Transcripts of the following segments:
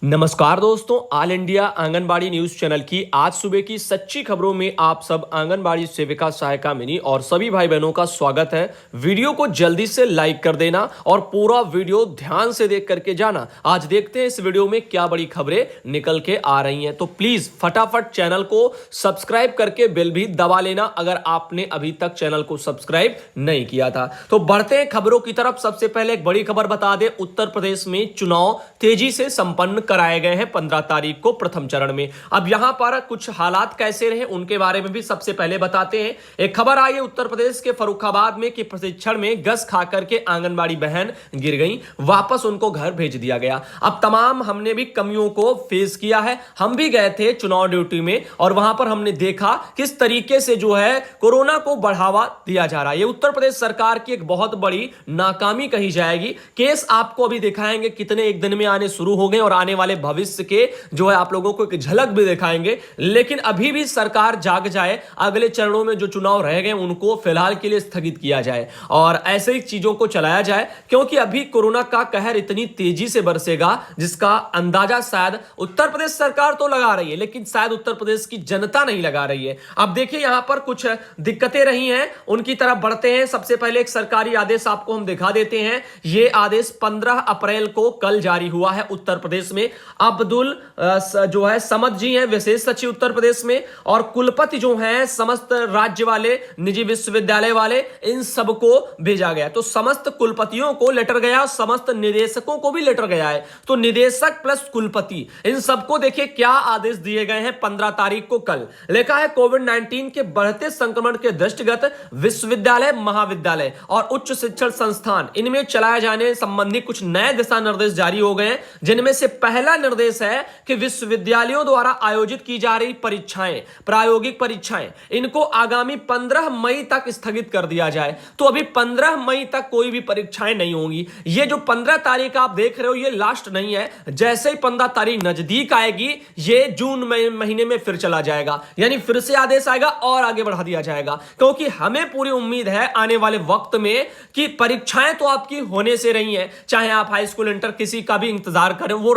नमस्कार दोस्तों, all India anganwadi news channel की आज सुबह की सच्ची खबरों में आप सब आंगनबाड़ी सेविका, सहायिका, मिनी और सभी भाई बहनों का स्वागत है। वीडियो को जल्दी से लाइक कर देना और पूरा वीडियो ध्यान से देख करके जाना। आज देखते हैं इस वीडियो में क्या बड़ी खबरें निकल के आ रही हैं। तो प्लीज फटाफट चैनल को सब्सक्राइब करके बेल भी दबा लेना अगर आपने अभी तक चैनल को सब्सक्राइब नहीं किया था। तो बढ़ते हैं खबरों की तरफ। सबसे पहले एक बड़ी खबर बता दें, उत्तर प्रदेश में चुनाव तेजी से संपन्न कराए गए हैं 15 तारीख को प्रथम चरण में। अब यहां पर कुछ हालात कैसे रहे उनके बारे में भी सबसे पहले बताते हैं। एक खबर आई है उत्तर प्रदेश के फर्रुखाबाद में कि प्रशिक्षण में गस खाकर के आंगनबाड़ी बहन गिर गई, वापस उनको घर भेज दिया गया। अब तमाम हमने भी कमियों को फेस किया है। हम भी गए थे चुनाव ड्यूटी में और वहां पर हमने देखा किस तरीके से जो है कोरोना को बढ़ावा दिया जा रहा है। ये उत्तर प्रदेश सरकार की एक बहुत बड़ी नाकामी कही जाएगी। केस आपको अभी दिखाएंगे कितने एक दिन में आने शुरू हो गए और आने वाले भविष्य के जो है आप लोगों को एक झलक भी दिखाएंगे। लेकिन अभी भी सरकार जाग जाए, अगले चरणों में जो चुनाव रह गए उनको फिलहाल के लिए स्थगित किया जाए और ऐसे ही चीजों को चलाया जाए, क्योंकि अभी कोरोना का कहर इतनी तेजी से बरसेगा जिसका अंदाजा शायद उत्तर प्रदेश सरकार तो लगा रही है लेकिन शायद उत्तर प्रदेश की जनता नहीं लगा रही है। अब देखिए यहां पर कुछ दिक्कतें रही हैं, उनकी तरफ बढ़ते हैं। सबसे पहले एक सरकारी आदेश आपको हम दिखा देते हैं। यह आदेश 15 अप्रैल को कल जारी हुआ है उत्तर प्रदेश में। अब्दुल जो है समद जी हैं विशेष सचिव उत्तर प्रदेश में, और कुलपति जो हैं समस्त राज्य वाले, निजी विश्वविद्यालय वाले, इन सबको भेजा गया। तो समस्त कुलपतियों को लेटर गया, समस्त निदेशकों को भी लेटर गया है। तो निदेशक प्लस कुलपति इन सबको देखिए क्या आदेश दिए गए हैं 15 तारीख को कल। लिखा है कोविड-19 के बढ़ते संक्रमण के दृष्टिगत विश्वविद्यालय, महाविद्यालय और उच्च शिक्षण संस्थान इनमें चलाए जाने संबंधी कुछ नए दिशा निर्देश जारी हो गए हैं, जिनमें से पहला निर्देश है कि विश्वविद्यालयों द्वारा आयोजित की जा रही परीक्षाएं, प्रायोगिक परीक्षाएं, इनको आगामी 15 मई तक स्थगित कर दिया जाए। तो अभी 15 मई तक कोई भी परीक्षाएं नहीं होंगी। ये जो 15 तारीख आप देख रहे हो ये लास्ट नहीं है। जैसे ही 15 तारीख नजदीक आएगी ये जून महीने में फिर चला जाएगा, यानी फिर से आदेश आएगा और आगे बढ़ा दिया जाएगा। क्योंकि हमें पूरी उम्मीद है आने वाले वक्त में कि परीक्षाएं तो आपकी होने से रही हैं, चाहे आप हाई स्कूल, इंटर किसी का भी इंतजार करें, वो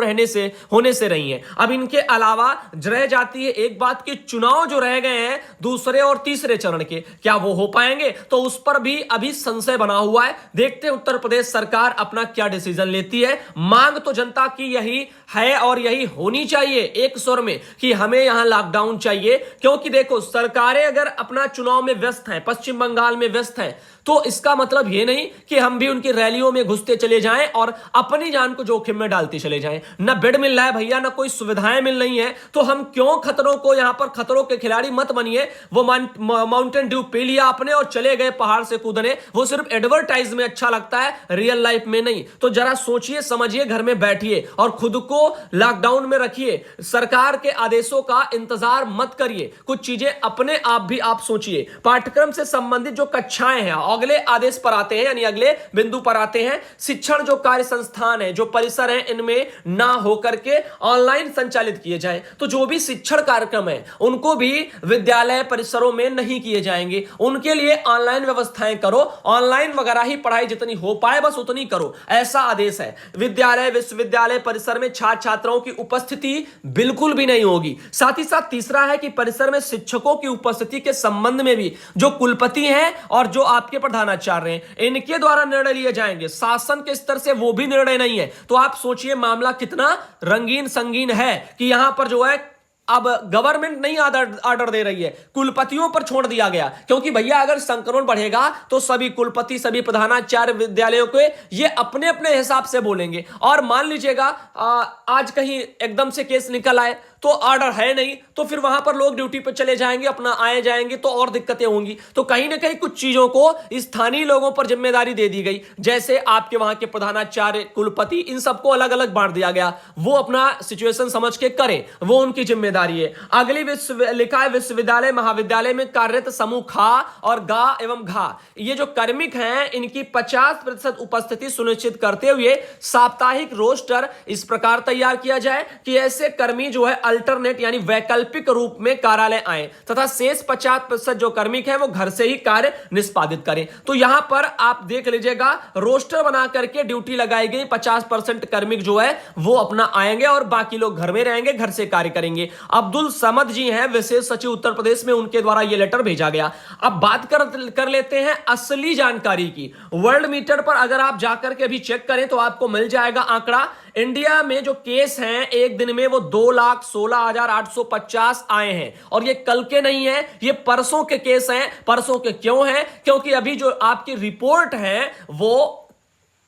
होने से रही है। अब इनके अलावा रह जाती है एक बात कि चुनाव जो रह गए हैं दूसरे और तीसरे चरण के, क्या वो हो पाएंगे? तो उस पर भी अभी संशय बना हुआ है। देखते हैं उत्तर प्रदेश सरकार अपना क्या डिसीजन लेती है। मांग तो जनता की यही है और यही होनी चाहिए एक स्वर में कि हमें यहां लॉकडाउन चाहिए। क्योंकि देखो सरकारें अगर अपना चुनाव में व्यस्त हैं, पश्चिम बंगाल में व्यस्त हैं, तो इसका मतलब यह नहीं कि हम भी उनकी रैलियों में घुसते चले जाएं और अपनी जान को जोखिम में डालते चले जाएं। ना बेड मिल रहा है भैया, ना कोई सुविधाएं मिल रही हैं, तो हम क्यों खतरों को, यहां पर खतरों के खिलाड़ी मत बनिए। वो माउंटेन ड्यू पी लिया आपने और चले गए पहाड़ से कूदने, वो सिर्फ एडवर्टाइज में अच्छा लगता है, रियल लाइफ में नहीं। तो जरा सोचिए समझिए, घर में बैठिए और खुद को लॉकडाउन में रखिए। सरकार के आदेशों का इंतजार मत करिए, कुछ चीजें अपने आप भी आप सोचिए। पाठ्यक्रम से संबंधित जो कक्षाएं हैं अगले आदेश पर आते हैं, यानी अगले बिंदु पर आते हैं। शिक्षण जो कार्य संस्थान है, जो परिसर है, इनमें ना होकर के ऑनलाइन संचालित किए जाएं। तो जो भी शिक्षण कार्यक्रम है उनको भी विद्यालय परिसरों में नहीं किए जाएंगे, उनके लिए ऑनलाइन व्यवस्थाएं करो। ऑनलाइन वगैरह ही पढ़ाई जितनी हो पाए बस उतनी करो, ऐसा आदेश है। विद्यालय विश्वविद्यालय परिसर में छात्र छात्राओं की उपस्थिति बिल्कुल भी नहीं होगी। साथ ही साथ तीसरा है कि परिसर में शिक्षकों की उपस्थिति के संबंध में भी जो कुलपति हैं और जो आपके प्रधानाचार्य हैं इनके द्वारा निर्णय लिए जाएंगे। शासन के स्तर से वो भी निर्णय नहीं है। तो आप सोचिए मामला कितना रंगीन संगीन है कि यहां पर जो है अब गवर्नमेंट नहीं ऑर्डर दे रही है, कुलपतियों पर छोड़ दिया गया। क्योंकि भैया अगर संक्रमण बढ़ेगा तो सभी कुलपति, सभी प्रधानाचार्य विद्यालयों के ये अपने अपने हिसाब से बोलेंगे। और मान लीजिएगा आज कहीं एकदम से केस निकल आए तो ऑर्डर है नहीं, तो फिर वहां पर लोग ड्यूटी पर चले जाएंगे, अपना आए जाएंगे, तो और दिक्कतें होंगी। तो कहीं ना कहीं कुछ चीजों को स्थानीय लोगों पर जिम्मेदारी दे दी गई, जैसे आपके वहां के प्रधानाचार्य, कुलपति, इन सबको अलग अलग बांट दिया गया। वो अपना सिचुएशन समझ के करें, वो उनकी जिम्मेदारी है। अगली लिखा है विश्वविद्यालय महाविद्यालय में कार्यरत समूह खा और गा एवं घा, ये जो कार्मिक हैं इनकी 50% उपस्थिति सुनिश्चित करते हुए साप्ताहिक रोस्टर इस प्रकार तैयार किया जाए कि ऐसे कर्मी जो है अल्टरनेट यानी वैकल्पिक रूप में कार्यालय आए तथा शेष 50% जो कार्मिक हैं वो घर से ही कार्य निष्पादित करें। तो यहां पर आप देख लीजिएगा, रोस्टर बना करके ड्यूटी लगाई गई, 50% कार्मिक जो है वो अपना आएंगे और बाकी लोग घर में रहेंगे, घर से कार्य करेंगे। अब्दुल समद जी हैं विशेष सचिव उत्तर प्रदेश में, उनके द्वारा यह लेटर भेजा गया। अब बात कर लेते हैं असली जानकारी की। वर्ल्ड मीटर पर अगर आप जाकर के अभी चेक करें तो आपको मिल जाएगा आंकड़ा। इंडिया में जो केस हैं एक दिन में वो 2,16,850 आए हैं और ये कल के नहीं है, ये परसों के केस हैं। परसों के क्यों हैं? क्योंकि अभी जो आपकी रिपोर्ट है वो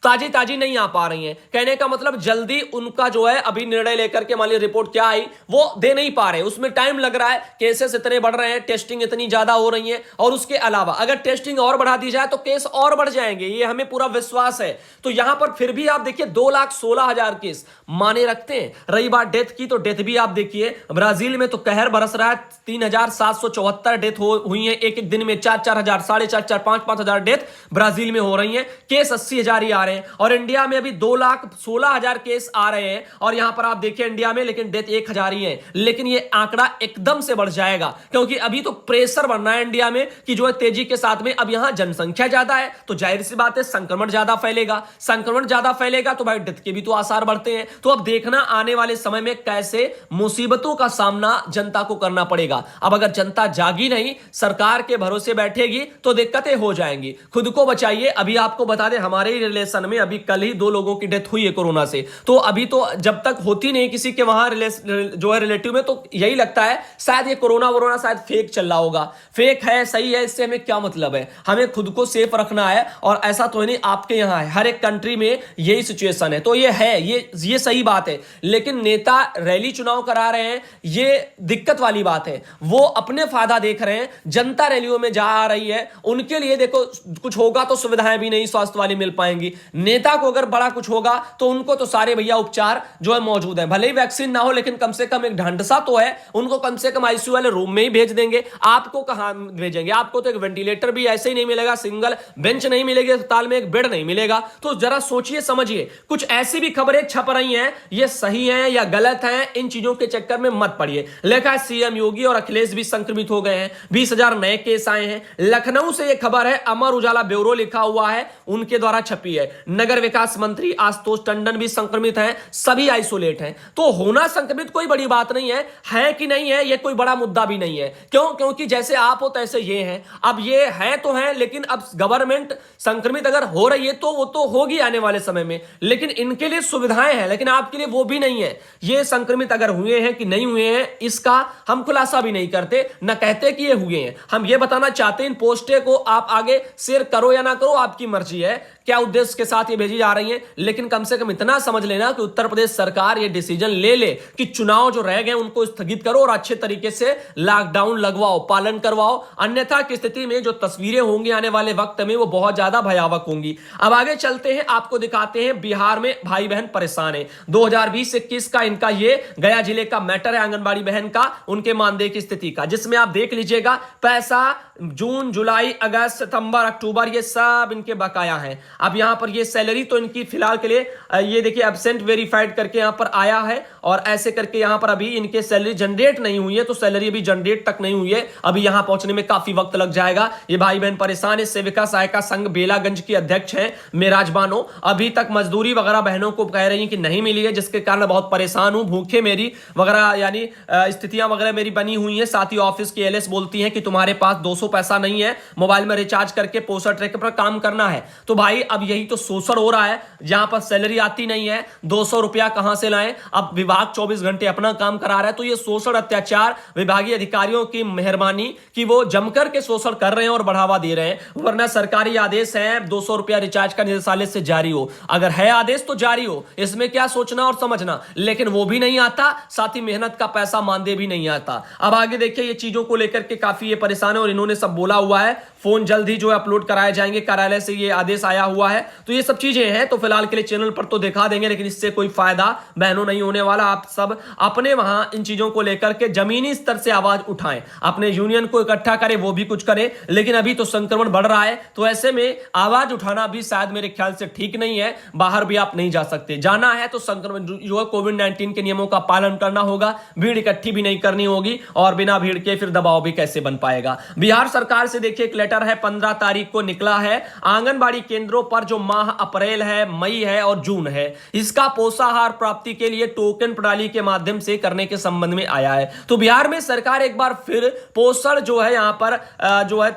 ताजी ताजी नहीं आ पा रही हैं। कहने का मतलब जल्दी उनका जो है अभी निर्णय लेकर के मान लीजिए रिपोर्ट क्या आई वो दे नहीं पा रहे, उसमें टाइम लग रहा है। केसेस इतने बढ़ रहे हैं, टेस्टिंग इतनी ज्यादा हो रही है और उसके अलावा अगर टेस्टिंग और बढ़ा दी जाए तो केस और बढ़ जाएंगे, ये हमें पूरा विश्वास है। तो यहां पर फिर भी आप देखिए 2,16,000 केस माने रखते हैं। रही बात डेथ की, तो डेथ भी आप देखिए ब्राजील में तो कहर बरस रहा है। 3,774 डेथ हुई है एक एक दिन में, 4,000, 4,500, 5,000 डेथ ब्राजील में हो रही है। केस 80,000 ही आ रहे हैं और इंडिया में अभी 2,16,000 केस आ रहे हैं और यहां पर आप देखिए इंडिया में लेकिन डेथ 1,000 ही है। लेकिन ये आंकड़ा एकदम से बढ़ जाएगा क्योंकि अभी तो प्रेशर बढ़ रहा है इंडिया में कि जो है तेजी के साथ में अब यहां जनसंख्या ज्यादा है तो जाहिर सी बात है संक्रमण ज्यादा फैलेगा। संक्रमण ज्यादा फैलेगा तो भाई डेथ के भी तो आसार बढ़ते हैं। तो अब देखना आने वाले समय में कैसे मुसीबतों का सामना जनता को करना पड़ेगा। अब अगर जनता जागी नहीं, सरकार के भरोसे बैठेगी तो दिक्कतें हो जाएंगी। खुद को बचाइए। अभी आपको बता दें हमारे ही रिलेशन में अभी कल ही 2 लोगों की डेथ हुई है कोरोना से। तो अभी तो जब तक होती नहीं किसी के वहां जो है रिलेटिव में, तो यही लगता है शायद ये कोरोना शायद फेक चल रहा होगा। फेक है सही है इससे हमें क्या मतलब है, हमें खुद को सेफ रखना है। और ऐसा तो नहीं आपके यहां है, हर एक कंट्री में यही सिचुएशन है। तो ये है, ये सही बात है। लेकिन नेता रैली चुनाव करा रहे हैं, ये दिक्कत वाली बात है। वो अपने फायदा देख रहे हैं, जनता रैलियों में जा आ रही है, उनके लिए देखो कुछ होगा तो सुविधाएं भी नहीं स्वास्थ्य वाली मिल पाएंगी। नेता को अगर बड़ा कुछ होगा तो उनको तो सारे भैया उपचार जो है मौजूद है, भले ही वैक्सीन ना हो लेकिन कम से कम एक ढांढसा तो है। उनको कम से कम आईसीयू वाले रूम में ही भेज देंगे। आपको कहां भेजेंगे? आपको तो एक वेंटिलेटर भी ऐसे ही नहीं मिलेगा, सिंगल बेंच नहीं मिलेगी अस्पताल में, एक बेड नहीं मिलेगा। तो जरा सोचिए समझिए। कुछ ऐसी भी खबरें छप रही हैं, ये सही हैं या गलत हैं, इन चीजों के चक्कर में मत पड़िए। लिखा है सीएम योगी और अखिलेश भी संक्रमित हो गए हैं, 20,000 नए केस आए हैं। लखनऊ से यह खबर है, अमर उजाला ब्यूरो लिखा हुआ है, उनके द्वारा छपी है। नगर विकास मंत्री आशुतोष टंडन भी संक्रमित हैं, सभी आइसोलेट हैं। तो होना संक्रमित कोई बड़ी बात नहीं है कि नहीं है, यह कोई बड़ा मुद्दा भी नहीं है। क्यों? क्योंकि जैसे आप हो तैसे ये हैं। अब ये है तो है, लेकिन अब गवर्नमेंट संक्रमित अगर हो रही है तो वो तो होगी आने वाले समय में, लेकिन इनके लिए सुविधाएं हैं, लेकिन आपके लिए वो भी नहीं है। ये संक्रमित अगर हुए हैं कि नहीं हुए हैं इसका हम खुलासा भी नहीं करते, न कहते कि ये हुए हैं। हम ये बताना चाहते हैं इन पोस्टें को आप आगे शेयर करो या ना करो, आपकी मर्जी है, क्या उद्देश्य के साथ ये भेजी जा रही है। लेकिन कम से कम इतना समझ लेना कि उत्तर प्रदेश सरकार ये डिसीजन ले ले कि चुनाव जो रह गए उनको स्थगित करो और अच्छे तरीके से लॉकडाउन लगवाओ, पालन करवाओ। अन्यथा की स्थिति में जो तस्वीरें होंगी आने वाले वक्त में वो बहुत ज्यादा भयावह होंगी। अब आगे चलते हैं, आपको दिखाते हैं बिहार में भाई बहन परेशान है। 2020-21 का इनका ये गया जिले का मैटर है, आंगनबाड़ी बहन का, उनके मानदेय की स्थिति का, जिसमें आप देख लीजिएगा पैसा जून, जुलाई, अगस्त, सितंबर, अक्टूबर ये सब इनके बकाया हैं। अब यहां पर ये सैलरी तो इनकी फिलहाल के लिए ये देखिए एब्सेंट वेरीफाइड करके यहां पर आया है और ऐसे करके यहां पर अभी इनके सैलरी जनरेट नहीं हुई है, तो सैलरी अभी जनरेट तक नहीं हुई है। अभी यहां पहुंचने में काफी वक्त लग जाएगा। ये भाई बहन परेशान है। सेविका सहायिका संघ बेलागंज की अध्यक्ष हैं मेराज बानो, अभी तक मजदूरी वगैरह बहनों को कह रही है कि नहीं मिली है, जिसके कारण बहुत परेशान हूं, भूखे मेरी वगैरह यानी स्थितियां वगैरह मेरी बनी हुई है। साथ ही ऑफिस की एलएस बोलती है कि तुम्हारे पास 200 पैसा नहीं है, मोबाइल में रिचार्ज करके पोस्टर ट्रैक पर काम करना है। तो भाई अब यही तो शोषण हो रहा है, जहां पर सैलरी आती नहीं है, 200 रुपया कहां से लाएं। अब विभाग 24 घंटे अपना काम करा रहा है, तो ये शोषण अत्याचार विभागीय अधिकारियों की मेहरबानी कि वो जमकर के शोषण कर रहे हैं और बढ़ावा दे रहे हैं। वरना सरकारी आदेश है 200 रुपया रिचार्ज का निदेशालय से जारी हो, अगर है आदेश तो जारी हो, इसमें क्या सोचना और समझना। लेकिन वो भी नहीं आता, साथ ही मेहनत का पैसा मानदेय भी नहीं आता। अब आगे देखिए ये चीजों को लेकर के काफी ये परेशान है और इन्होंने सब बोला हुआ है। फोन जल्द ही जो है अपलोड कराए जाएंगे, कार्यालय से ये आदेश आया हुआ है। तो ये सब चीजें हैं, तो फिलहाल के लिए चैनल पर तो दिखा देंगे, लेकिन इससे कोई फायदा बहनों नहीं होने वाला। आप सब अपने वहां इन चीजों को लेकर के जमीनी स्तर से आवाज उठाएं, अपने यूनियन को इकट्ठा करें, वो भी कुछ करें। लेकिन अभी तो संक्रमण बढ़ रहा है, तो ऐसे में आवाज उठाना भी शायद मेरे ख्याल से ठीक नहीं है। बाहर भी आप नहीं जा सकते, जाना है तो संक्रमण जो है कोविड-19 के नियमों का पालन करना होगा, भीड़ इकट्ठी भी नहीं करनी होगी, और बिना भीड़ के फिर दबाव भी कैसे बन पाएगा। बिहार सरकार से देखिए एक लेटर है, 15 तारीख को निकला है। आंगनबाड़ी केंद्रों पर जो माह अप्रैल है, मई है और जून है, इसका पोषाहार प्राप्ति के लिए टोकन प्रणाली के माध्यम से करने के संबंध में आया है। तो बिहार में सरकार एक बार फिर पोषण जो है यहां पर जो है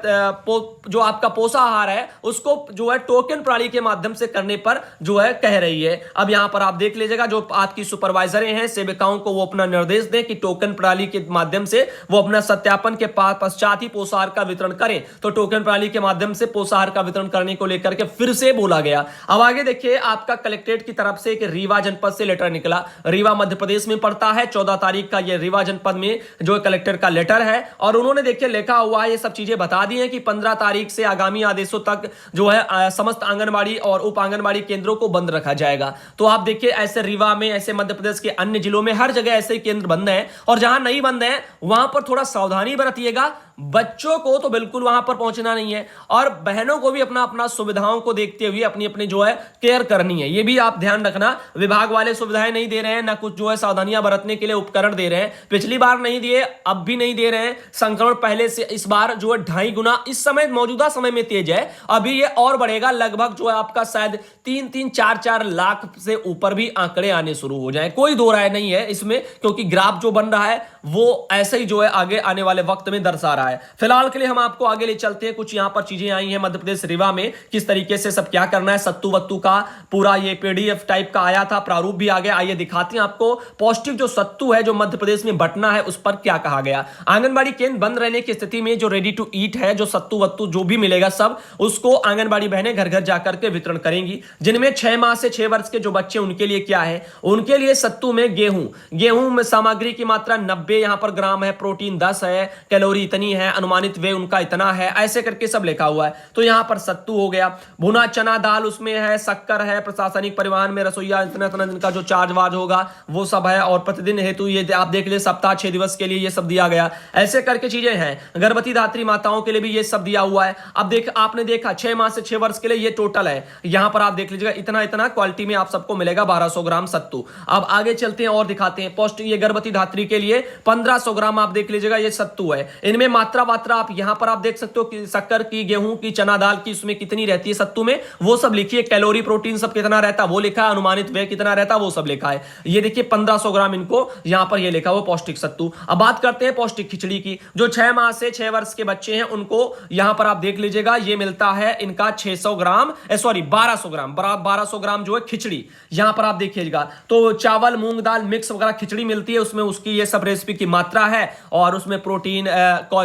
जो आपका पोषाहार है उसको जो है टोकन प्रणाली के माध्यम से करने पर जो है कह रही है। अब यहां पर आप देख लीजिएगा, जो आपकी सुपरवाइजरें हैं, सेविकाओं को वो अपना निर्देश दें कि टोकन प्रणाली के माध्यम से वो अपना सत्यापन के पश्चात ही पोषाहार का वितरण करें। तो टोकन प्रणाली के माध्यम से पोषाहार का वितरण करने को लेकर के फिर से बोला गया। अब आगे देखिए, आपका कलेक्ट्रेट की तरफ से एक रीवा जनपद से लेटर निकला। रीवा मध्य प्रदेश में पड़ता है। 14 तारीख का ये रीवा जनपद में जो कलेक्टर का लेटर है, और उन्होंने देखिए लिखा हुआ है, ये सब चीजें बता दी है कि 15 तारीख से आगामी आदेशों तक जो है समस्त आंगनबाड़ी और उप आंगनबाड़ी केंद्रों को बंद रखा जाएगा। तो आप देखिए, ऐसे रीवा में, ऐसे मध्य प्रदेश के अन्य जिलों में हर जगह ऐसे केंद्र बंद है, और जहां नहीं बंद है वहां पर थोड़ा सावधानी बरतिएगा। बच्चों को तो बिल्कुल वहां पर पहुंचना नहीं है, और बहनों को भी अपना अपना सुविधाओं को देखते हुए अपनी अपनी जो है केयर करनी है। ये भी आप ध्यान रखना, विभाग वाले सुविधाएं नहीं दे रहे हैं, ना कुछ जो है सावधानियां बरतने के लिए उपकरण दे रहे हैं। पिछली बार नहीं दिए, अब भी नहीं दे रहे हैं। संक्रमण पहले से इस बार जो है 2.5 गुना इस समय मौजूदा समय में तेज है, अभी ये और बढ़ेगा। लगभग जो है आपका शायद 3-4 लाख से ऊपर भी आंकड़े आने शुरू हो जाए, कोई दो राय नहीं है इसमें, क्योंकि ग्राफ जो बन रहा है वो ऐसे ही जो है आगे आने वाले वक्त में दर्शा रहा है। फिलहाल के लिए हम आपको आगे ले चलते हैं। कुछ यहां पर चीजें आई हैं मध्य प्रदेश रीवा में, किस तरीके से सब क्या करना है। सत्तू वत्तू का पूरा ये पीडीएफ टाइप का आया था, प्रारूप भी आ गया। आइए दिखाते हैं आपको पौष्टिक जो सत्तू है जो मध्य प्रदेश में बंटना है उस पर क्या कहा गया। आंगनबाड़ी केंद्र बंद रहने की स्थिति में जो रेडी टू ईट है, जो सत्तू वत्तू जो भी मिलेगा सब, उसको आंगनबाड़ी बहनें घर घर जाकर के वितरण करेंगी। जिनमें 6 माह से 6 वर्ष के जो बच्चे, उनके लिए क्या है, उनके लिए सत्तू में गेहूं में सामग्री की मात्रा 90 यहां पर ग्राम है, प्रोटीन 10 है, कैलोरी इतनी है, अनुमानित वे उनका इतना है, ऐसे करके सब लिखा हुआ है। तो यहां पर सत्तू हो गया। भुना चना दाल उसमें है, शक्कर है, प्रशासनिक परिवहन में रसोईया इतना इतना दिन का जो चार्ज वार्ज होगा वो सब है, और प्रतिदिन हेतु ये आप देख ले सप्ताह 6 दिवस के लिए ये सब दिया गया। ऐसे करके चीजें हैं। गर्भवती धात्री माताओं के लिए भी ये सब दिया हुआ है। अब आपने देखा 6 माह से 6 वर्ष के लिए ये टोटल है। यहां पर आप देख लीजिएगा, इतना इतना क्वालिटी में आप सबको मिलेगा 1200 ग्राम सत्तू। अब आगे चलते हैं और दिखाते हैं। पौष्टिक ये गर्भवती धात्री के लिए 1500 ग्राम आप देख लीजिएगा ये सत्तू है। इनमें मात्रा आप यहां पर आप देख सकते हो कि शक्कर की, गेहूं की, चना दाल की उसमें कितनी रहती है सत्तू में, वो सब लिखिए। कैलोरी प्रोटीन सब कितना रहता है वो लिखा है, अनुमानित वे कितना रहता है वो सब लिखा है। ये देखिए 1500 ग्राम इनको यहां पर ये लिखा हुआ पौष्टिक सत्तू। अब बात करते हैं पौष्टिक खिचड़ी की। जो 6 माह से 6 वर्ष के बच्चे हैं उनको यहां पर आप देख लीजिएगा ये मिलता है इनका 600 ग्राम, सॉरी 1200 ग्राम, 1200 ग्राम जो है खिचड़ी यहां पर आप देखिएगा। तो चावल, मूंग दाल मिक्स वगैरह खिचड़ी मिलती है, उसमें उसकी ये सब रेसिपी की मात्रा है, और उसमें प्रोटीन,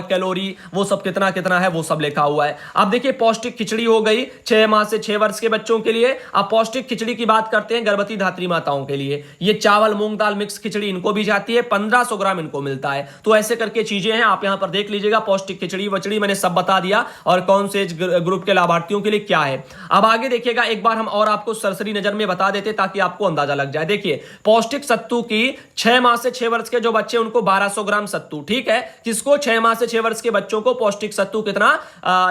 कैलोरी वो सब कितना कितना है वो सब लिखा हुआ है। अब देखिए पौष्टिक खिचड़ी हो गई 6 माह से 6 वर्ष के बच्चों के लिए। अब पौष्टिक खिचड़ी की बात करते हैं गर्भवती धात्री माताओं के लिए। ये चावल, मूंग दाल मिक्स खिचड़ी इनको भी जाती है, 1500 ग्राम इनको मिलता है। तो ऐसे करके चीजें हैं, आप यहां पर देख लीजिएगा। पौष्टिक खिचड़ी वचड़ी मैंने सब बता दिया, और कौन से ग्रुप के लाभार्थियों के लिए क्या है। अब आगे देखिएगा, एक बार हम और आपको सरसरी नजर में बता देते ताकि आपको अंदाजा लग जाए। देखिए पौष्टिक सत्तू की 6 माह से 6 वर्ष के जो बच्चे उनको 1200 ग्राम सत्तू, ठीक है। किसको? 6 माह से 6 वर्ष के बच्चों को पौष्टिक सत्तू कितना,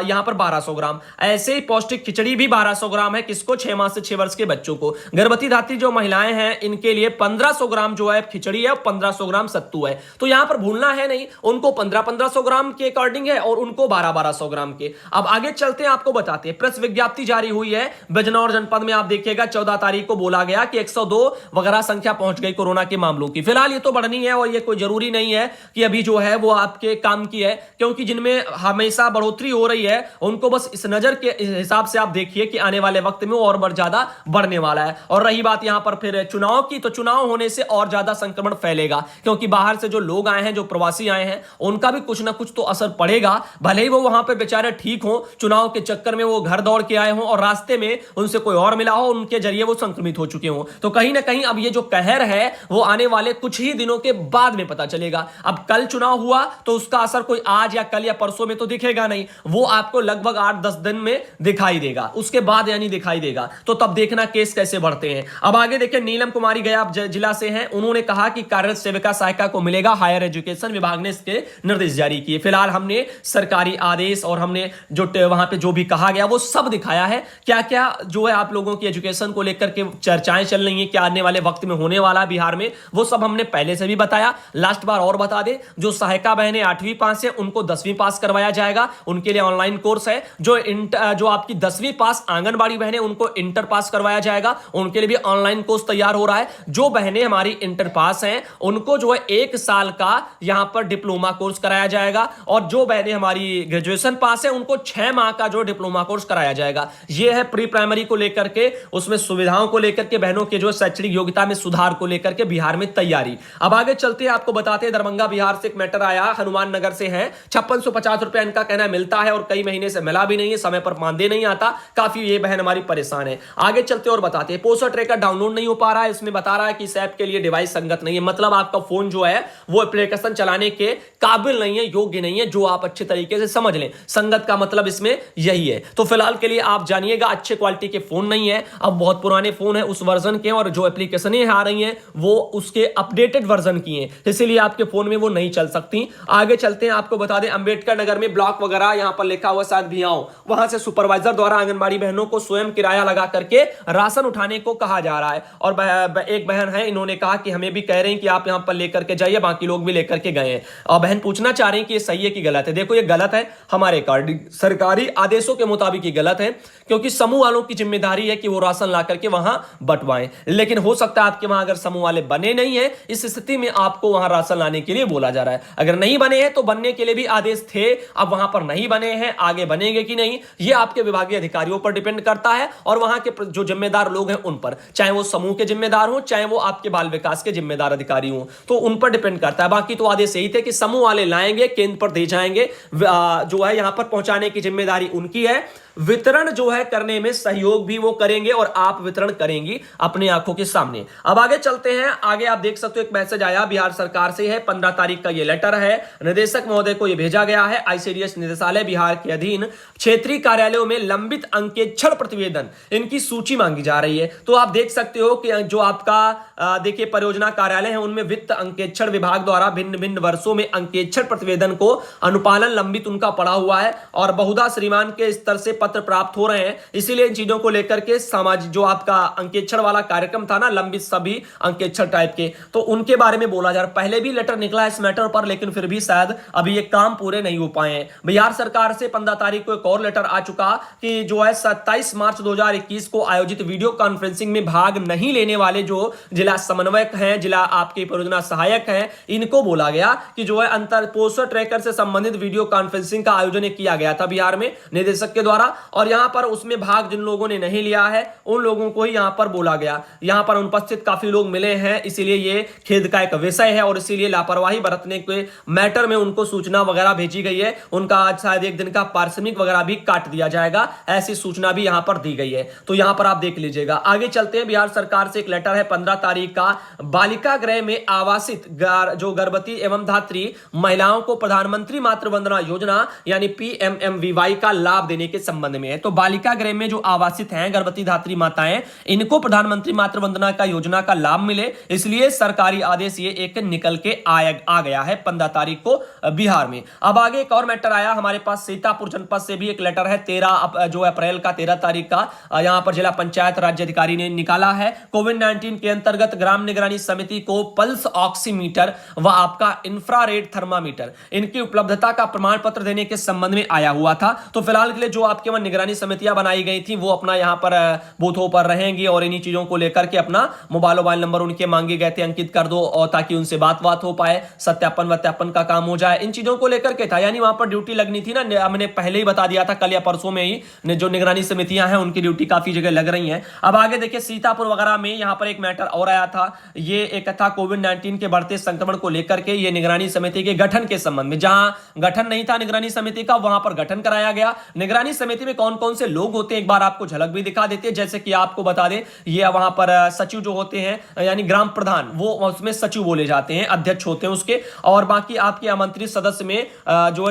यहां पर 1200 ग्राम। ऐसे ही पौष्टिक खिचड़ी भी 1200 ग्राम है, किसको? 6 माह से 6 वर्ष के बच्चों को। गर्भवती धात्री जो महिलाएं हैं इनके लिए 1500 ग्राम जो है खिचड़ी है, 1500 ग्राम सत्तू है। तो यहां पर भूलना है नहीं, उनको 1500 ग्राम के अकॉर्डिंग है, और उनको 1200 ग्राम के। अब आगे चलते हैं, आपको बताते हैं। प्रेस विज्ञप्ति जारी हुई है बिजनौर जनपद में, आप देखिएगा 14 तारीख को बोला गया कि 102 वगैरह संख्या पहुंच गई कोरोना के मामलों की। फिलहाल ये तो बढ़नी है, और ये कोई जरूरी नहीं है कि अभी जो है वो आपके काम की है, क्योंकि जिनमें हमेशा बढ़ोतरी हो रही है उनको बस इस नजर के हिसाब से आप देखिए कि आने वाले वक्त में और ज्यादा बढ़ने वाला है। और रही बात यहां पर फिर चुनाव की, तो चुनाव होने से और ज्यादा संक्रमण फैलेगा, क्योंकि बाहर से जो लोग आए हैं, जो प्रवासी आए हैं, उनका भी कुछ ना कुछ तो असर पड़ेगा। भले ही वो वहां पर बेचारे ठीक हो, चुनाव के चक्कर में वो घर दौड़ के आए हों और रास्ते में उनसे कोई और मिला हो, उनके जरिए वो संक्रमित हो चुके हों, तो कहीं ना कहीं अब ये जो कहर है वो आने वाले कुछ ही दिनों के बाद में पता चलेगा। अब कल चुनाव हुआ तो उसका असर कोई कोई आज या कल या परसों में तो दिखेगा नहीं, वो आपको लगभग 8-10 दिन में दिखाई देगा, उसके बाद यानी दिखाई देगा। तो तब देखना केस कैसे बढ़ते हैं। अब आगे देखिए, नीलम कुमारी गया जिला से हैं, उन्होंने कहा कि कार्यरत सेविका सहायिका को मिलेगा हायर एजुकेशन, विभाग ने इसके निर्देश जारी किए। फिलहाल हमने सरकारी आदेश और हमने जो वहां पे जो भी कहा गया वो सब दिखाया है, क्या क्या जो है आप लोगों की एजुकेशन को लेकर के चर्चाएं चल रही हैं, क्या आने वाले वक्त में होने वाला बिहार में, वो सब हमने पहले से भी बताया। लास्ट बार और बता दें, जो सहायिका बहनें 8वीं पास है उनको 10वीं पास करवाया जाएगा, उनके लिए ऑनलाइन कोर्स है। जो आपकी 10वीं पास आंगनबाड़ी बहनें उनको इंटर पास करवाया जाएगा, उनके लिए भी ऑनलाइन कोर्स तैयार हो रहा है। जो बहनें हमारी इंटर पास हैं उनको जो है 1 साल का यहां पर डिप्लोमा कोर्स कराया जाएगा, और जो बहनें हमारी ग्रेजुएशन पास है उनको 6 माह का जो डिप्लोमा कोर्स कराया जाएगा। यह है प्री प्राइमरी को लेकर के, उसमें सुविधाओं को लेकर के, बहनों के जो शैक्षणिक योग्यता में सुधार को लेकर के बिहार में तैयारी। अब आगे चलते हैं, आपको बताते हैं दरभंगा बिहार से एक मैटर आया, हनुमान नगर से है। 5650 रुपया इनका कहना मिलता है और कई महीने से मिला भी नहीं है, समय पर मानदेय नहीं आता, काफी ये बहन हमारी परेशान है। आगे चलते और बताते हैं, पोस्टर ट्रैकर डाउनलोड नहीं हो पा रहा है, इसमें बता रहा है कि इस ऐप के लिए डिवाइस संगत नहीं है, मतलब आपका फोन जो है वो एप्लीकेशन चलाने के काबिल नहीं है, योग्य नहीं है, जो आप अच्छे तरीके से समझ लें। संगत का मतलब इसमें यही है। तो फिलहाल के लिए आप जानिएगा, अच्छे क्वालिटी के फोन नहीं है, अब बहुत पुराने फोन है उस वर्जन के, और जो एप्लीकेशन आ रही हैं वो उसके अपडेटेड वर्जन की हैं, इसीलिए आपके फोन में वो नहीं चल सकती। आगे चलते हैं, आपको बता दें अंबेडकर नगर में ब्लॉक वगैरह यहां पर लिखा हुआ शायद भियाओ, वहां से सुपरवाइजर द्वारा आंगनबाड़ी बहनों को स्वयं किराया लगा करके राशन उठाने को कहा जा रहा है। और एक बहन है, इन्होंने कहा कि हमें भी कह रहे हैं कि आप यहां पर लेकर के जाइए, बाकी लोग भी लेकर के गए हैं। और बहन पूछना चाह रही हैं कि ये सही है कि गलत है। देखो, ये गलत है, हमारे सरकारी आदेशों के मुताबिक ये गलत है, क्योंकि समूह वालों की जिम्मेदारी है कि वो राशन ला करके वहां बंटवाएं। लेकिन हो सकता है आपके वहां अगर समूह वाले बने नहीं है, इस स्थिति में आपको वहां राशन लाने के लिए बोला जा रहा है। अगर नहीं बने हैं तो बनने के लिए भी आदेश थे, अब वहां पर नहीं बने हैं, आगे बनेंगे कि नहीं ये आपके विभागीय अधिकारियों पर डिपेंड करता है, और वहां के जो जिम्मेदार लोग हैं उन पर, चाहे वो समूह के जिम्मेदार हो, चाहे वो आपके बाल विकास के जिम्मेदार अधिकारी हो, तो उन पर डिपेंड करता है। बाकी तो आदेश यही थे कि समूह वाले लाएंगे, केंद्र पर दे जाएंगे, जो है यहां पर पहुंचाने की जिम्मेदारी उनकी है, वितरण जो है करने में सहयोग भी वो करेंगे, और आप वितरण करेंगी अपनी आंखों के सामने। अब आगे चलते हैं, आगे आप देख सकते हो एक मैसेज आया बिहार सरकार से है, 15 तारीख का ये लेटर है, निदेशक महोदय को ये भेजा गया है। आईसीडीएस निदेशालय बिहार के अधीन क्षेत्रीय कार्यालयों में लंबित अंकेक्षण प्रतिवेदन, इनकी सूची मांगी जा रही है। तो आप देख सकते हो कि जो आपका देखिए परियोजना कार्यालय है, उनमें वित्त अंकेक्षण विभाग द्वारा भिन्न भिन्न वर्षों में अंकेक्षण प्रतिवेदन को अनुपालन लंबित उनका पड़ा हुआ है, और बहुधा श्रीमान के स्तर से पत्र प्राप्त हो रहे हैं। इसीलिए इन चीजों को लेकर के सामाजिक जो आपका अंकेक्षण वाला कार्यक्रम था ना, लंबित सभी अंकेक्षण टाइप के, तो उनके बारे में बोला जा रहा है। पहले भी लेटर निकला है इस मैटर पर, लेकिन फिर भी शायद अभी ये काम पूरे नहीं हो पाए हैं। बिहार सरकार से 15 तारीख को एक और लेटर आ चुका कि जो है 27 मार्च 2021 को आयोजित वीडियो कॉन्फ्रेंसिंग में भाग नहीं लेने वाले जो जिला समन्वयक हैं, जिला आपके परियोजना सहायक हैं, इनको बोला गया कि जो है अंतर पोस्टर ट्रैकर से संबंधित वीडियो कॉन्फ्रेंसिंग का आयोजन किया गया था बिहार में निदेशक के द्वारा, और यहां पर उसमें भाग जिन लोगों ने नहीं लिया है उन लोगों को ही यहां पर बोला गया। यहां पर अनुपस्थित काफी लोग मिले हैं, इसीलिए ये खेद का एक विषय है, और इसीलिए लापरवाही बरतने के मैटर में उनको सूचना वगैरह भेजी गई है। उनका आज शायद 1 दिन का पारिश्रमिक वगैरह भी काट दिया जाएगा, ऐसी सूचना भी यहां पर दी गई है। तो यहां पर आप देख लीजिएगा। आगे चलते हैं, बिहार सरकार से एक लेटर है 15 तारीख का, बालिका गृह में आवासित जो गर्भवती एवं धात्री महिलाओं को प्रधानमंत्री मातृ वंदना योजना यानी PMMVY का लाभ देने के संबंध में है। तो बालिका गृह में जो आवासित हैं गर्भवती धात्री माताएं, इनको प्रधानमंत्री मातृ वंदना का योजना का लाभ मिले, इसलिए सरकारी आदेश ये एक निकल के आ गया है 15 तारीख को बिहार में। अब आगे एक और मैटर आया हमारे पास सीतापुर जनपद से भी एक लेटर है 13 जो अप्रैल का 13 तारीख का, यहां पर जिला पंचायत राज्य अधिकारी ने निकाला है। कोविड-19 के अंतर्गत ग्राम निगरानी समिति को पल्स ऑक्सीमीटर व आपका इंफ्रारेड थर्मामीटर इनकी उपलब्धता का प्रमाण पत्र देने के संबंध में आया हुआ था। तो फिलहाल के लिए जो आपके वहां निगरानी समितियां बनाई गई थी वो अपना यहां पर बूथों पर रहेंगी, और इन्हीं चीजों को लेकर के अपना मोबाइल नंबर उनके मांगे गए थे अंकित कर दो, और ताकि उनसे बात हो पाए, सत्यापन का काम हो जाए, इन चीजों को लेकर के था। यानी वहां पर ड्यूटी लगनी थी ना, मैंने पहले ही बता दिया था कल या परसों में ही, जो निगरानी समितियां हैं उनकी ड्यूटी काफी जगह लग रही है। अब आगे देखिए सीतापुर वगैरह में यहां पर एक मैटर और आया था, ये एक था कोविड-19 के बढ़ते संक्रमण को लेकर के ये निगरानी समिति के गठन के संबंध में, जहां गठन नहीं था निगरानी समिति का वहां पर गठन कराया गया। निगरानी समिति समिति में कौन कौन से लोग होते हैं एक बार आपको झलक भी दिखा देते हैं। जैसे कि आपको बता दें, ये वहां पर सचिव जो होते हैं यानी ग्राम प्रधान, वो उसमें सचिव बोले जाते हैं, अध्यक्ष होते हैं उसके। और बाकी आपके आमंत्रित सदस्य में जो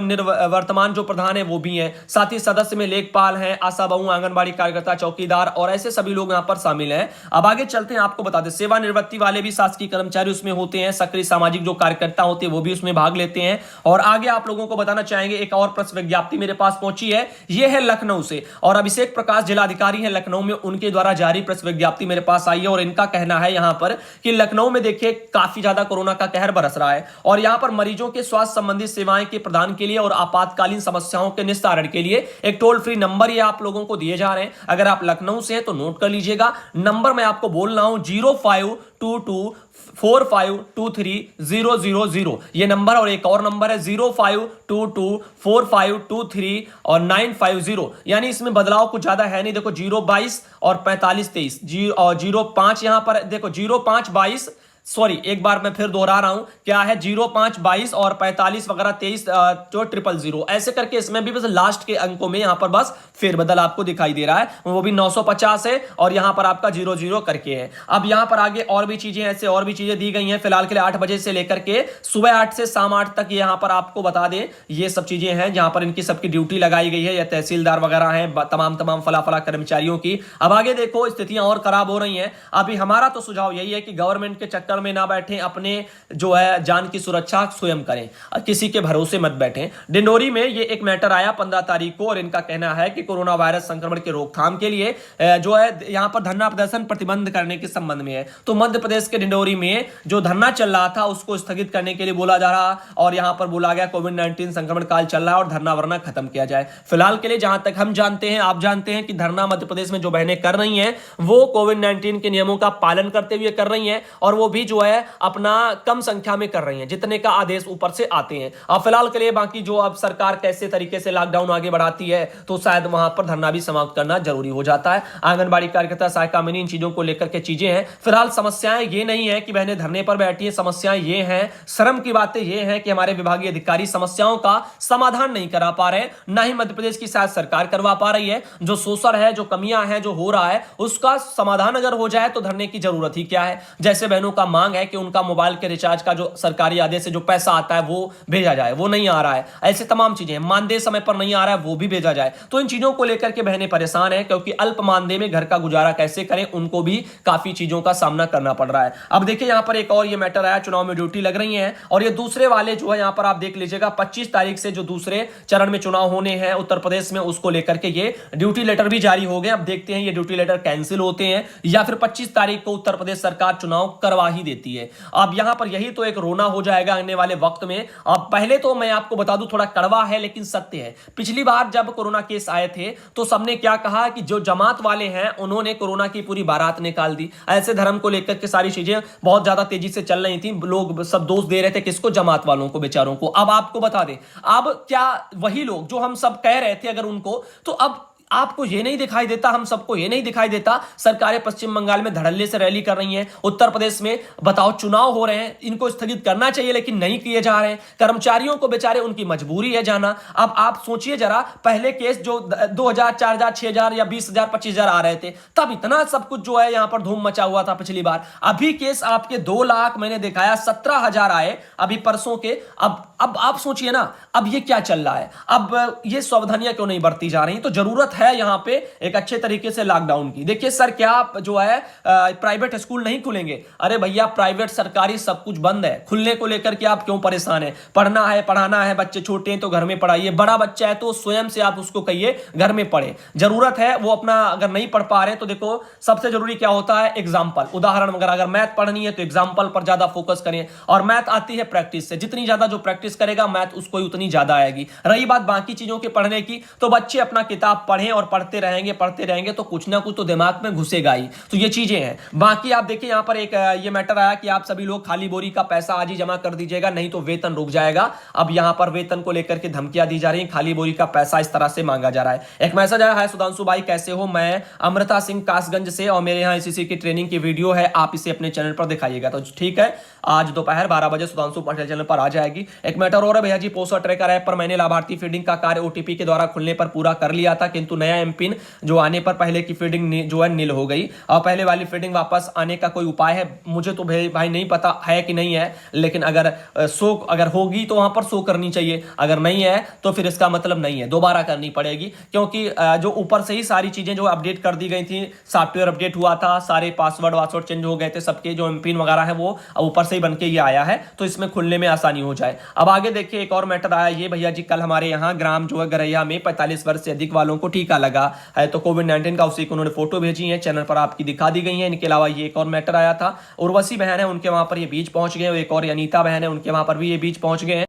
वर्तमान जो प्रधान है वो भी है, साथ ही सदस्य में लेखपाल हैं, आशा बहु, आंगनबाड़ी कार्यकर्ता, चौकीदार और ऐसे सभी लोग यहां पर शामिल हैं। अब आगे चलते हैं, आपको बता दें सेवानिवृत्ति वाले भी शासकीय कर्मचारी उसमें होते हैं, सक्रिय सामाजिक जो कार्यकर्ता होते हैं वो भी उसमें भाग लेते हैं। और आगे आप लोगों को बताना चाहेंगे, एक और प्रेस विज्ञप्ति मेरे पास पहुंची है, यह है लखनऊ से, और अभिषेक प्रकाश जिलाधिकारी हैं लखनऊ में, उनके द्वारा जारी प्रेस विज्ञप्ति मेरे पास आई है। और इनका कहना है यहां पर कि लखनऊ में देखिए काफी ज्यादा कोरोना का कहर बरस रहा है, और यहां पर मरीजों के स्वास्थ्य संबंधी सेवाएं के प्रदान के लिए और आपातकालीन समस्याओं के निस्तारण के लिए एक टोल फ्री नंबर ये आप लोगों को दिए जा रहे हैं। अगर आप लखनऊ से हैं तो नोट कर लीजिएगा, नंबर मैं आपको बोल रहा हूं 0522452300 ये नंबर, और एक और नंबर है 05224523 और 950, यानी इसमें बदलाव कुछ ज्यादा है नहीं। देखो 022 और 4523 और 05 यहां पर देखो 0522, सॉरी एक बार मैं फिर दोहरा रहा हूं, क्या है 0522 और 45 वगैरह 23 जो 000 ऐसे करके इसमें भी बस लास्ट के अंकों में यहां पर बस फेरबदल आपको दिखाई दे रहा है, वो भी 950 है और यहां पर आपका 00 करके है। अब यहां पर आगे और भी चीजें ऐसे और भी चीजें दी गई हैं। फिलहाल के लिए 8 बजे से लेकर के सुबह 8 से शाम 8 तक यहां पर आपको बता दें ये सब चीजें हैं जहां पर इनकी सबकी ड्यूटी लगाई गई है, या तहसीलदार वगैरह हैं, तमाम फला कर्मचारियों की। अब आगे देखो स्थितियां और खराब हो रही हैं। अभी हमारा तो सुझाव यही है कि गवर्नमेंट के चक्कर में ना बैठें, अपने जो है जान की सुरक्षा स्वयं करें, किसी के भरोसे मत बैठें। डिंडोरी में ये एक मैटर आया 15 तारीख को, और इनका कहना है कि कोरोना वायरस संक्रमण के रोकथाम के लिए जो है यहां पर धरना प्रदर्शन प्रतिबंध करने के संबंध में है। तो मध्य प्रदेश के डिंडोरी में जो धरना चल रहा था उसको स्थगित करने के लिए बोला जा रहा, और यहां पर बोला गया कोविड-19 संक्रमण काल चल रहा है और धरना वरना खत्म किया जाए। फिलहाल के लिए जहां तक हम जानते हैं, आप जानते हैं कि धरना मध्य प्रदेश में जो बहनें कर रही हैं वो कोविड-19 के नियमों का पालन करते हुए कर रही हैं, और वो भी जो है अपना कम संख्या में कर रही हैं, जितने का आदेश ऊपर से आते हैं। अब फिलहाल के लिए बाकी जो अब सरकार कैसे तरीके से लॉकडाउन आगे बढ़ाती है तो शायद वहां पर धरना भी समाप्त करना जरूरी हो जाता है। आंगनबाड़ी कार्यकर्ता, सहायिका मिनी, इन चीजों को लेकर के चीजें हैं। फिलहाल समस्याएं ये नहीं है कि बहनें धरने पर बैठी है, समस्याएं ये हैं, शर्म की बातें ये हैं कि हमारे विभागीय अधिकारी समस्याओं का समाधान नहीं करा पा रहे, ना ही मध्य प्रदेश की शायद सरकार करवा पा रही है। जो शोषण है, जो कमियां हैं, जो हो रहा है, उसका समाधान अगर हो जाए तो धरने की जरूरत ही क्या है। जैसे बहनों का मांग है कि उनका मोबाइल के रिचार्ज का जो सरकारी आदेश से जो पैसा आता है वो भेजा जाए, वो नहीं आ रहा है। ऐसे तमाम चीजें, मानदेय समय पर नहीं आ रहा है वो भी भेजा जाए। तो इन चीजों को लेकर के बहनें परेशान हैं, क्योंकि अल्प मानदेय में घर का गुजारा कैसे करें, उनको भी काफी चीजों का सामना करना पड़ रहा है। अब देखिए यहां पर एक और ये मैटर आया, चुनाव में ड्यूटी लग रही है, और ये दूसरे वाले जो है यहां पर आप देख लीजिएगा 25 तारीख से जो दूसरे चरण में चुनाव होने हैं उत्तर प्रदेश में, उसको लेकर के ये ड्यूटी लेटर भी जारी हो गए। अब देखते हैं ये ड्यूटी लेटर कैंसिल होते हैं या फिर 25 तारीख को उत्तर प्रदेश सरकार चुनाव करवा ही देती है। अब यहां पर यही तो एक रोना हो जाएगा आने वाले वक्त में। अब पहले तो मैं आपको बता दूं, थोड़ा कड़वा है लेकिन सत्य है। पिछली बार जब कोरोना केस आए थे तो सबने क्या कहा कि जो जमात वाले हैं उन्होंने कोरोना की पूरी बारात निकाल दी। ऐसे धर्म को लेकर के सारी चीजें बहुत ज्यादा तेजी से चल रही थी, लोग सब दोष दे रहे थे किसको, जमात वालों को, बेचारों को। अब आपको बता दें, अब क्या वही लोग जो हम सब कह रहे थे अगर उनको, तो अब आपको ये नहीं दिखाई देता, हम सबको ये नहीं दिखाई देता, सरकारें पश्चिम बंगाल में धड़ल्ले से रैली कर रही हैं, उत्तर प्रदेश में बताओ चुनाव हो रहे हैं, इनको स्थगित करना चाहिए लेकिन नहीं किए जा रहे हैं। कर्मचारियों को बेचारे उनकी मजबूरी है जाना। अब आप सोचिए जरा, पहले केस जो 2000, 4000, 6000 या 20000, 25000 आ रहे थे, तब इतना सब कुछ जो है यहां पर धूम मचा हुआ था पिछली बार। अभी केस आपके 2 लाख मैंने दिखाया, 17,000 आए अभी परसों के। अब आप सोचिए ना, अब ये क्या चल रहा है, अब ये सावधानियां क्यों नहीं बरती जा रही। तो जरूरत है यहां पे एक अच्छे तरीके से लॉकडाउन की। देखिए सर, क्या जो है प्राइवेट स्कूल नहीं खुलेंगे? अरे भैया, प्राइवेट सरकारी सब कुछ बंद है, खुलने को लेकर के आप क्यों परेशान है? पढ़ना है, पढ़ाना है, बच्चे छोटे हैं तो घर में पढ़ाइए, बड़ा बच्चा है तो स्वयं से आप उसको कहिए घर में पढ़े। जरूरत है वो अपना, अगर नहीं पढ़ पा रहे तो देखो सबसे जरूरी क्या होता है, एग्जाम्पल, उदाहरण वगैरह। अगर मैथ पढ़नी है तो एग्जाम्पल पर ज्यादा फोकस करें, और मैथ आती है प्रैक्टिस से, जितनी ज्यादा जो प्रैक्टिस करेगा मैथ उसको उतनी ज्यादा आएगी। रही बात बाकी चीजों के पढ़ने की, तो बच्चे अपना किताब पढ़ें और पढ़ते रहेंगे तो कुछ ना कुछ तो दिमाग में घुसेगा ही। तो ये चीजें हैं। बाकी आप देखिए यहां पर एक ये मैटर आया कि आप सभी लोग खाली बोरी का पैसा आज ही जमा कर दीजिएगा, नहीं तो वेतन रुक जाएगा। अब यहां पर वेतन को लेकर के धमकियां दी जा रही हैं, खाली बोरी का पैसा इस तरह से मांगा जा रहा है। एक मैसेज आया है, सुधांशु भाई कैसे हो, मैं अमृता सिंह कासगंज से, और मेरे यहाँ एसीसी की ट्रेनिंग की वीडियो है, आप इसे अपने चैनल पर दिखाइएगा। तो ठीक है, आज दोपहर 12 बजे सुधांशु पटेल चैनल पर आ जाएगी। एक मैटर और है भैया जी, पोस्टर ट्रैकर ऐप पर मैंने लाभार्थी फीडिंग का कार्य ओटीपी के द्वारा खुलने पर पूरा कर लिया था, किंतु नया एम पिन जो आने पर पहले की फीडिंग जो है नील हो गई और पहले वाली फीडिंग वापस आने का कोई उपाय है? मुझे तो भाई नहीं पता है कि नहीं है, लेकिन अगर होगी तो वहां पर शो करनी चाहिए, अगर नहीं है तो फिर इसका मतलब नहीं है, दोबारा करनी पड़ेगी। क्योंकि जो ऊपर से ही सारी चीजें जो अपडेट कर दी गई थी, सॉफ्टवेयर अपडेट हुआ था, सारे पासवर्ड चेंज हो गए थे, सबके जो एम पिन वगैरह है वो ऊपर से ही बन के ये आया है, तो इसमें खुलने में आसानी हो जाए। अब आगे देखिए एक और मैटर आया ये भैया जी, कल हमारे यहाँ ग्राम जो है गरैया में 45 वर्ष से अधिक वालों को टीका लगा है, तो कोविड-19 का, उसी को उन्होंने फोटो भेजी है, चैनल पर आपकी दिखा दी गई है। इनके अलावा ये एक और मैटर आया था, उर्वशी बहन है उनके वहां पर ये बीच पहुंच गए, एक और अनीता बहन है उनके वहां पर भी ये बीच पहुंच गए हैं।